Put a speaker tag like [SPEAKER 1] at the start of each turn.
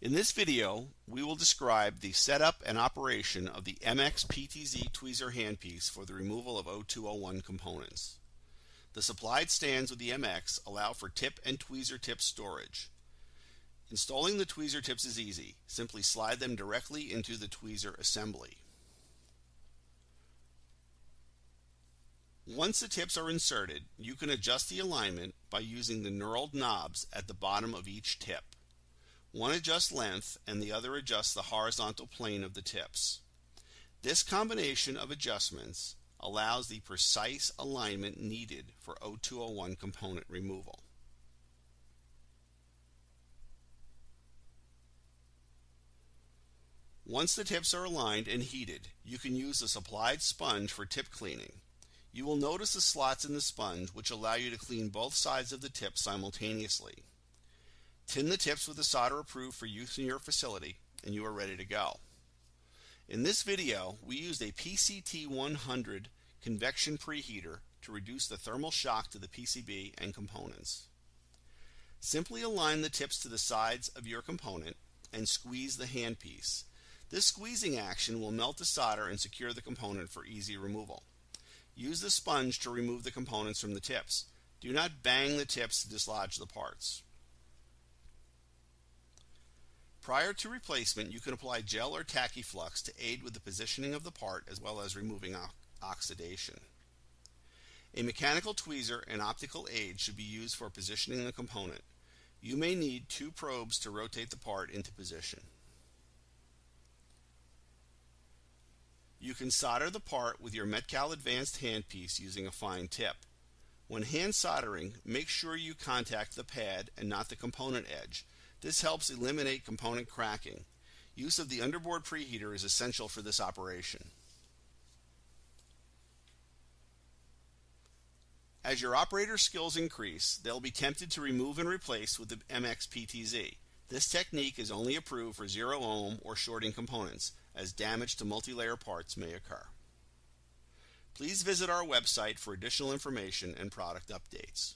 [SPEAKER 1] In this video, we will describe the setup and operation of the MX-PTZ tweezer handpiece for the removal of 0201 components. The supplied stands with the MX allow for tip and tweezer tip storage. Installing the tweezer tips is easy. Simply slide them directly into the tweezer assembly. Once the tips are inserted, you can adjust the alignment by using the knurled knobs at the bottom of each tip. One adjusts length and the other adjusts the horizontal plane of the tips. This combination of adjustments allows the precise alignment needed for 0201 component removal. Once the tips are aligned and heated, you can use the supplied sponge for tip cleaning. You will notice the slots in the sponge which allow you to clean both sides of the tip simultaneously. Tin the tips with a solder approved for use in your facility and you are ready to go. In this video, we used a PCT 100 convection preheater to reduce the thermal shock to the PCB and components. Simply align the tips to the sides of your component and squeeze the handpiece. This squeezing action will melt the solder and secure the component for easy removal. Use the sponge to remove the components from the tips. Do not bang the tips to dislodge the parts. Prior to replacement, you can apply gel or Tachyflux to aid with the positioning of the part as well as removing oxidation. A mechanical tweezer and optical aid should be used for positioning the component. You may need 2 probes to rotate the part into position. You can solder the part with your Metcal Advanced handpiece using a fine tip. When hand soldering, make sure you contact the pad and not the component edge. This helps eliminate component cracking. Use of the underboard preheater is essential for this operation. As your operator skills increase, they'll be tempted to remove and replace with the MX-PTZ. This technique is only approved for 0 ohm or shorting components, as damage to multi-layer parts may occur. Please visit our website for additional information and product updates.